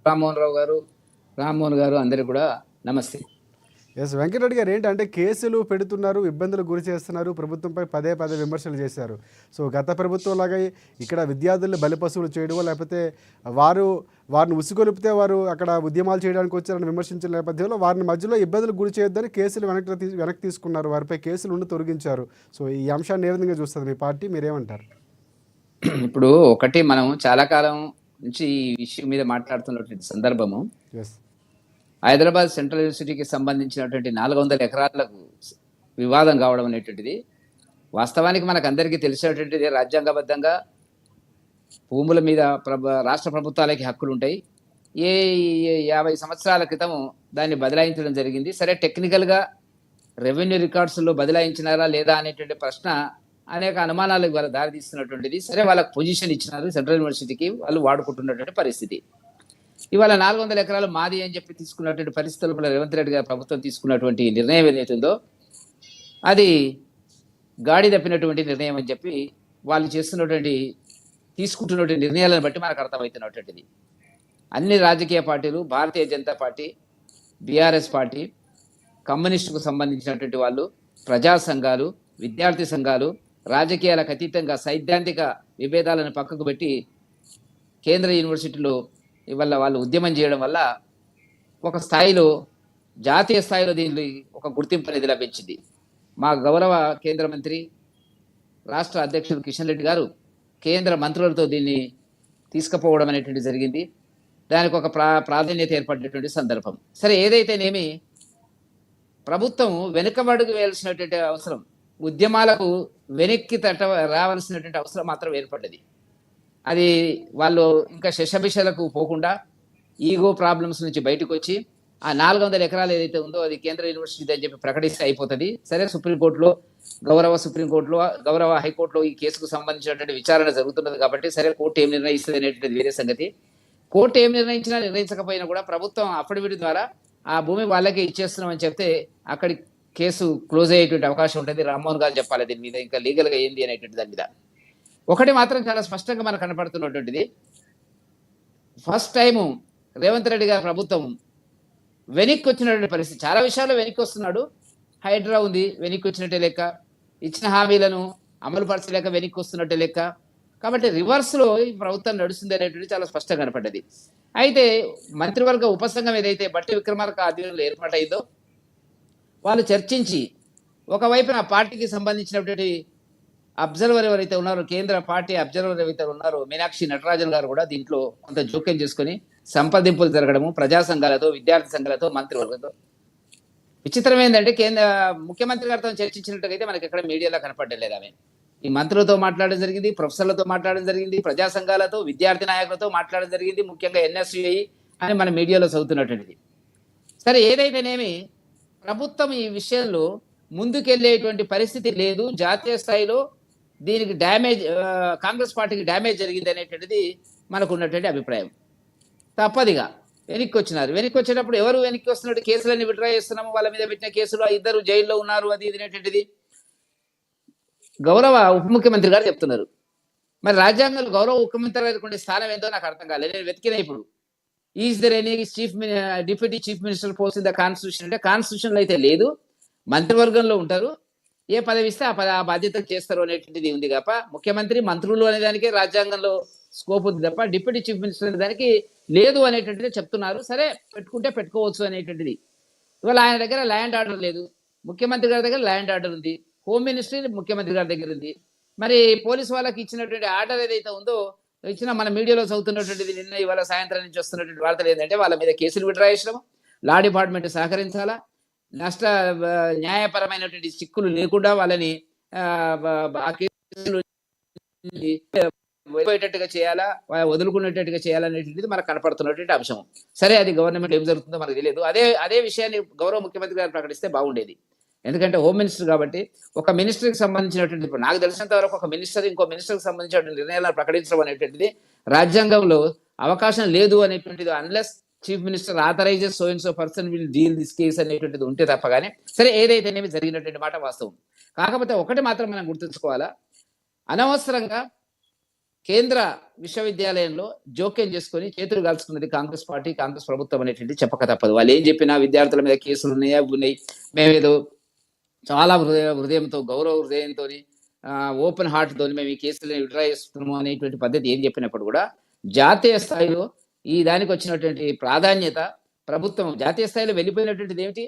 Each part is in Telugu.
రామ్మోహన్ గారు అందరికి కూడా నమస్తే. ఎస్ వెంకటరెడ్డి గారు, ఏంటంటే కేసులు పెడుతున్నారు, ఇబ్బందులకు గురి చేస్తున్నారు, ప్రభుత్వంపై పదే పదే విమర్శలు చేశారు. సో గత ప్రభుత్వం లాగా ఇక్కడ విద్యార్థుల్ని బలిపశువులు చేయడమో, లేకపోతే వారిని ఉసిగొలిపితే వారు అక్కడ ఉద్యమాలు చేయడానికి వచ్చారని విమర్శించిన నేపథ్యంలో వారిని మధ్యలో ఇబ్బందులకు గురి చేయొద్దని కేసులు వెనక్కి తీసుకున్నారు, వారిపై కేసులు ఉండి తొలగించారు. సో ఈ అంశాన్ని ఏ విధంగా చూస్తుంది మీ పార్టీ, మీరేమంటారు? ఇప్పుడు ఒకటి, మనం చాలా కాలం నుంచి ఈ విషయం మీద మాట్లాడుతున్నటువంటి సందర్భము, ఎస్ హైదరాబాద్ సెంట్రల్ యూనివర్సిటీకి సంబంధించినటువంటి 400 ఎకరాలకు వివాదం కావడం అనేటువంటిది వాస్తవానికి మనకు అందరికీ తెలిసినటువంటిది. రాజ్యాంగబద్ధంగా భూముల మీద రాష్ట్ర ప్రభుత్వాలకి హక్కులు ఉంటాయి. 50 సంవత్సరాల క్రితం దాన్ని బదలాయించడం జరిగింది. సరే, టెక్నికల్గా రెవెన్యూ రికార్డ్స్లో బదలాయించినారా లేదా అనేటువంటి ప్రశ్న అనేక అనుమానాలకు దారితీస్తున్నటువంటిది. సరే, వాళ్ళకి పొజిషన్ ఇచ్చినారు, సెంట్రల్ యూనివర్సిటీకి వాళ్ళు వాడుకుంటున్నటువంటి పరిస్థితి. ఇవాళ 400 ఎకరాలు మాది అని చెప్పి తీసుకున్నటువంటి పరిస్థితుల్లో రేవంత్ రెడ్డి గారి ప్రభుత్వం తీసుకున్నటువంటి నిర్ణయం ఏదైతుందో అది గాడి తప్పినటువంటి నిర్ణయం అని చెప్పి వాళ్ళు తీసుకుంటున్నటువంటి నిర్ణయాలను బట్టి మనకు అర్థమవుతున్నటువంటిది. అన్ని రాజకీయ పార్టీలు, Bharatiya Janata party, BRS party, కమ్యూనిస్టుకు సంబంధించినటువంటి వాళ్ళు, ప్రజా సంఘాలు, విద్యార్థి సంఘాలు, రాజకీయాలకు అతీతంగా సైద్ధాంతిక విభేదాలను పక్కకు పెట్టి కేంద్ర యూనివర్సిటీలో ఇవాళ వాళ్ళు ఉద్యమం చేయడం వల్ల ఒక స్థాయిలో, జాతీయ స్థాయిలో దీనికి ఒక గుర్తింపు అనేది లభించింది. మా గౌరవ కేంద్ర మంత్రి, రాష్ట్ర అధ్యక్షుడు కిషన్ రెడ్డి గారు కేంద్ర మంత్రులతో దీన్ని తీసుకుపోవడం అనేటువంటి జరిగింది. దానికి ఒక ప్రాధాన్యత ఏర్పడినటువంటి సందర్భం. సరే, ఏదైతేనేమి ప్రభుత్వం వెనుకబడుగు వేయాల్సినటువంటి అవసరం, ఉద్యమాలకు వెనక్కి రావాల్సినటువంటి అవసరం మాత్రం ఏర్పడ్డది. అది వాళ్ళు ఇంకా శషభిషలకు పోకుండా ఈగో ప్రాబ్లమ్స్ నుంచి బయటకు వచ్చి ఆ 400 ఎకరాలు ఏదైతే ఉందో అది కేంద్ర యూనివర్సిటీ అని చెప్పి ప్రకటిస్తే అయిపోతుంది. సరే, గౌరవ హైకోర్టులో ఈ కేసుకు సంబంధించినటువంటి విచారణ జరుగుతున్నది కాబట్టి సరే, కోర్టు ఏం నిర్ణయిస్తుంది అనేటువంటిది వేరే సంగతి. కోర్టు ఏం నిర్ణయించకపోయినా కూడా ప్రభుత్వం అఫిడవిట్ ద్వారా ఆ భూమి వాళ్ళకే ఇచ్చేస్తున్నామని చెప్తే అక్కడి కేసు క్లోజ్ అయ్యేటువంటి అవకాశం ఉంటుంది. రామ్మోహన్ గారు చెప్పాలి దీని మీద ఇంకా లీగల్గా ఏంది అనేటువంటి దాని మీద. ఒకటి మాత్రం చాలా స్పష్టంగా మనకు కనపడుతున్నటువంటిది, ఫస్ట్ టైము రేవంత్ రెడ్డి గారి ప్రభుత్వం వెనక్కి వచ్చినటువంటి పరిస్థితి. చాలా విషయాల్లో వెనక్కి వస్తున్నాడు. హైడ్రా ఉంది, వెనక్కి వచ్చినట్టే లెక్క. ఇచ్చిన హామీలను అమలు పరచలేక వెనక్కి వస్తున్నట్టే లెక్క. కాబట్టి రివర్స్లో ఈ ప్రభుత్వం నడుస్తుంది అనేటువంటి చాలా స్పష్టంగా కనపడ్డది. అయితే మంత్రివర్గ ఉపసంఘం ఏదైతే బట్టి విక్రమార్క ఆధ్వర్యంలో ఏర్పాటైందో వాళ్ళు చర్చించి ఒకవైపున పార్టీకి సంబంధించినటువంటి అబ్జర్వర్ ఎవరైతే ఉన్నారో, కేంద్ర పార్టీ అబ్జర్వర్ ఎవరైతే ఉన్నారో మీనాక్షి నటరాజన్ గారు కూడా దీంట్లో కొంత జోక్యం చేసుకుని సంప్రదింపులు జరగడము ప్రజా సంఘాలతో, విద్యార్థి సంఘాలతో, మంత్రివర్గంతో. విచిత్రం ఏంటంటే ముఖ్యమంత్రి గారితో చర్చించినట్టుగైతే మనకి ఎక్కడ మీడియాలో కనపడలేదు. ఆమె ఈ మంత్రులతో మాట్లాడడం జరిగింది, ప్రొఫెసర్లతో మాట్లాడడం జరిగింది, ప్రజా సంఘాలతో, విద్యార్థి నాయకులతో మాట్లాడడం జరిగింది, ముఖ్యంగా ఎన్ఎస్యుఐ అని మన మీడియాలో చదువుతున్నటువంటిది. సరే, ఏదైతేనేమి ప్రభుత్వం ఈ విషయంలో ముందుకెళ్లేటువంటి పరిస్థితి లేదు. జాతీయ స్థాయిలో దీనికి కాంగ్రెస్ పార్టీకి డ్యామేజ్ జరిగింది అనేటువంటిది మనకు ఉన్నటువంటి అభిప్రాయం. తప్పదిగా వెనక్కి వచ్చినారు. వెనక్కి వచ్చేటప్పుడు ఎవరు వెనక్కి వస్తున్నట్టు, కేసులన్నీ విడ్రా చేస్తున్నాము, వాళ్ళ మీద పెట్టిన కేసులు 2 జైల్లో ఉన్నారు, అది ఇది అనేటువంటిది గౌరవ ఉప ముఖ్యమంత్రి గారు చెప్తున్నారు. మరి రాజ్యాంగంలో గౌరవ ముఖ్యమంత్రి గారికి స్థానం ఏంటో నాకు అర్థం కాలేదు. నేను వెతికిన ఇప్పుడు is there any deputy chief minister post in the constitution అంటే కాన్స్టిట్యూషన్లో అయితే లేదు. మంత్రివర్గంలో ఉంటారు, ఏ పదవి ఇస్తే ఆ బాధ్యత చేస్తారు అనేటువంటిది ఉంది తప్ప ముఖ్యమంత్రి, మంత్రులు అనే దానికే రాజ్యాంగంలో స్కోప్ ఉంది తప్ప డిప్యూటీ చీఫ్ మినిస్టర్ అనే దానికి లేదు అనేటువంటిది చెప్తున్నారు. సరే, పెట్టుకుంటే పెట్టుకోవచ్చు అనేటువంటిది. ఇవాళ ఆయన దగ్గర ల్యాండ్ ఆర్డర్ లేదు, ముఖ్యమంత్రి గారి దగ్గర ల్యాండ్ ఆర్డర్ ఉంది, హోమ్ మినిస్ట్రీ ముఖ్యమంత్రి గారి దగ్గర ఉంది. మరి పోలీసు వాళ్ళకి ఇచ్చినటువంటి ఆర్డర్ ఏదైతే ఉందో, మన మీడియాలో చదువుతున్నటువంటిది నిన్న ఇవాళ సాయంత్రం నుంచి వస్తున్నటువంటి వార్తలు ఏంటంటే వాళ్ళ మీద కేసులు విడ్రా చేసడం, లా డిపార్ట్మెంట్ సహకరించాలా, న్యాయపరమైనటువంటి చిక్కులు లేకుండా వాళ్ళని ఆ కేసులు పోయేటట్టుగా చేయాలా, వదులుకునేటట్టుగా చేయాలనేటువంటిది మనకు కనపడుతున్నటువంటి అంశం. సరే, అది గవర్నమెంట్ ఏం జరుగుతుందో మనకు తెలియదు. అదే విషయాన్ని గౌరవ ముఖ్యమంత్రి గారు ప్రకటిస్తే బాగుండేది. ఎందుకంటే హోమ్ మినిస్టర్ కాబట్టి ఒక మినిస్టర్కి సంబంధించినటువంటి, ఇప్పుడు నాకు తెలిసినంత వరకు ఒక మినిస్టర్ ఇంకో మినిస్టర్కి సంబంధించినటువంటి నిర్ణయాలను ప్రకటించడం అనేటువంటిది రాజ్యాంగంలో అవకాశం లేదు అనేటువంటిది. Unless chief minister authorises so and so person will deal this case అనేటువంటిది ఉంటే తప్ప కానీ. సరే, ఏదైతేనేమి జరిగినటువంటి మాట వాస్తవం. కాకపోతే ఒకటి మాత్రం మనం గుర్తుంచుకోవాలా, అనవసరంగా కేంద్ర విశ్వవిద్యాలయంలో జోక్యం చేసుకొని చేతులు కాల్చుకున్నది కాంగ్రెస్ పార్టీ, కాంగ్రెస్ ప్రభుత్వం అనేటువంటి చెప్పక తప్పదు. వాళ్ళు ఏం చెప్పినా విద్యార్థుల మీద కేసులు ఉన్నాయా, ఉన్నాయి, మేమేదో చాలా హృదయంతో, గౌరవ హృదయంతో, ఓపెన్ హార్ట్ తోని మేము ఈ కేసులను విడ్రా చేస్తున్నాము అనేటువంటి పద్ధతి ఏం చెప్పినప్పుడు కూడా జాతీయ స్థాయిలో ఈ దానికి వచ్చినటువంటి ప్రాధాన్యత, ప్రభుత్వం జాతీయ స్థాయిలో వెళ్ళిపోయినటువంటిది ఏమిటి,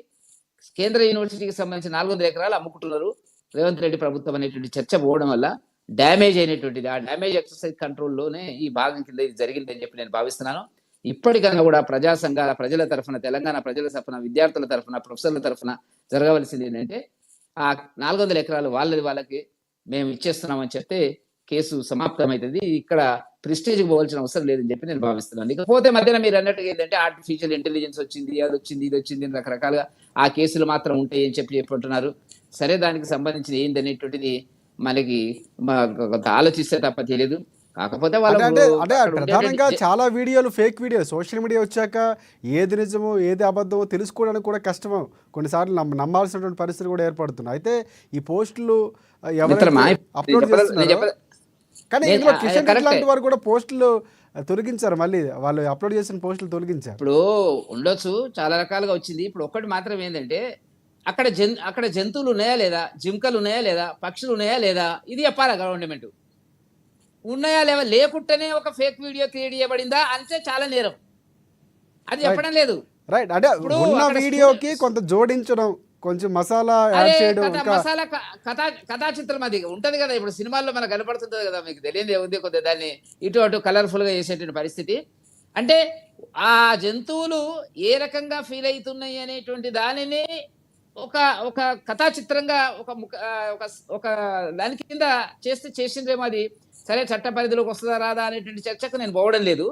కేంద్ర యూనివర్సిటీకి సంబంధించి 400 ఎకరాలు అమ్ముకుంటున్నారు రేవంత్ రెడ్డి ప్రభుత్వం అనేటువంటి చర్చ పోవడం వల్ల డ్యామేజ్ అయినటువంటిది. ఆ డ్యామేజ్ ఎక్సర్సైజ్ కంట్రోల్లోనే ఈ భాగం కింద ఇది జరిగిందని చెప్పి నేను భావిస్తున్నాను. ఇప్పటికన్నా కూడా ప్రజా సంఘాల ప్రజల తరఫున, తెలంగాణ ప్రజల తరఫున, విద్యార్థుల తరఫున, ప్రొఫెసర్ల తరఫున జరగవలసింది ఏంటంటే ఆ 400 ఎకరాలు వాళ్ళకి మేము ఇచ్చేస్తున్నామని చెప్తే కేసు సమాప్తమవుతుంది. ఇక్కడ ప్రిస్టేజ్కి పోవాల్సిన అవసరం లేదని చెప్పి నేను భావిస్తున్నాను. ఇకపోతే మధ్యన మీరు అన్నట్టుగా ఏంటంటే ఆర్టిఫిషియల్ ఇంటెలిజెన్స్ వచ్చింది, అది వచ్చింది, ఇది వచ్చింది, రకరకాలుగా ఆ కేసులు మాత్రం ఉంటాయి అని చెప్పుకుంటున్నారు. సరే, దానికి సంబంధించిన ఏంది అనేటువంటిది మనకి కొంత ఆలోచిస్తే తప్ప తెలియదు. కాకపోతే అంటే ప్రధానంగా చాలా వీడియోలు ఫేక్ వీడియోలు సోషల్ మీడియా వచ్చాక ఏది నిజమో ఏది అబద్ధమో తెలుసుకోవడానికి కూడా కష్టమో, కొన్నిసార్లు నమ్మాల్సినటువంటి పరిస్థితులు కూడా ఏర్పడుతున్నాయి. అయితే ఈ పోస్టులు అప్లోడ్ చేస్తున్నారు, కానీ ఇందులో కిషన్ రెడ్డి లాంటి వారు కూడా పోస్టులు తొలగించారు, మళ్ళీ వాళ్ళు అప్లోడ్ చేసిన పోస్టులు తొలగించారు. ఇప్పుడు ఉండొచ్చు, చాలా రకాలుగా వచ్చింది. ఇప్పుడు ఒక్కటి మాత్రం ఏంటంటే అక్కడ జంతువులు ఉన్నాయా లేదా, జింకలు ఉన్నాయా లేదా, పక్షులు ఉన్నాయా లేదా, ఇది చెప్పాలా గవర్నమెంట్. ఉన్నాయా లేవా, లేకుండానే ఒక ఫేక్ వీడియో క్రియేట్ చేయబడిందా అంటే చాలా నేరం, అది చెప్పడం లేదు. రైట్, అంటే ఉన్న వీడియోకి కొంత జోడించడం, కొంచెం మసాలా యాడ్ చేయడం, మసాలా కథా చిత్రం అది ఉంటది కదా. ఇప్పుడు సినిమాల్లో మనకు కనపడుతుంటది కదా, మీకు తెలియదు ఉంది కొద్దిగా దాన్ని ఇటు అటు కలర్ఫుల్ గా చేసేటువంటి పరిస్థితి. అంటే ఆ జంతువులు ఏ రకంగా ఫీల్ అవుతున్నాయి అనేటువంటి దానిని ఒక కథా చిత్రంగా ఒక దాని కింద చేసిందేమో. అది సరే, చట్ట పరిధిలోకి వస్తుందా రాదా అనేటువంటి చర్చకు నేను పోవడం లేదు.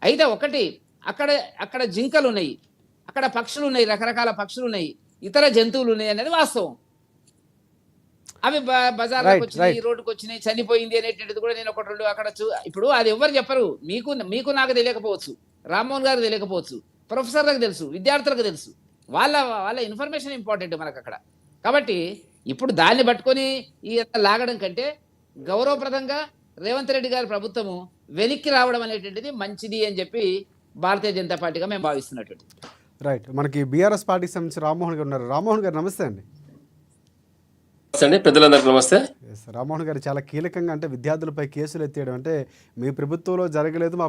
అయితే ఒకటి, అక్కడ జింకలు ఉన్నాయి, అక్కడ పక్షులు ఉన్నాయి, రకరకాల పక్షులు ఉన్నాయి, ఇతర జంతువులు ఉన్నాయి అనేది వాస్తవం. అవి బజార్లోకి వచ్చినాయి, రోడ్డుకు వచ్చినాయి, చనిపోయింది అనేటువంటిది కూడా నేను ఒకటి రెండు అక్కడ ఇప్పుడు అది ఎవరు చెప్పరు. మీకు నాకు తెలియకపోవచ్చు, రామ్మోహన్ గారికి తెలియకపోవచ్చు, ప్రొఫెసర్లకు తెలుసు, విద్యార్థులకు తెలుసు. వాళ్ళ ఇన్ఫర్మేషన్ ఇంపార్టెంట్ మనకు అక్కడ. కాబట్టి ఇప్పుడు దాన్ని పట్టుకొని ఈ లాగడం కంటే గౌరవప్రదంగా రేవంత్ రెడ్డి గారి ప్రభుత్వము వెనక్కి రావడం అనేటువంటిది మంచిది అని చెప్పి భారతీయ జనతా పార్టీగా మేము భావిస్తున్నట్టు. రైట్, మనకి బీఆర్ఎస్ పార్టీకి సంబంధించి రామ్మోహన్ గారు ఉన్నారు. రామ్మోహన్ గారు నమస్తే అండి. పెద్దలందరికీ నమస్తే. రామ్మోహన్ గారు చాలా కీలకంగా, అంటే విద్యార్థులపై కేసులు ఎత్తేయడం, అంటే మీ ప్రభుత్వంలో జరగలేదు, మా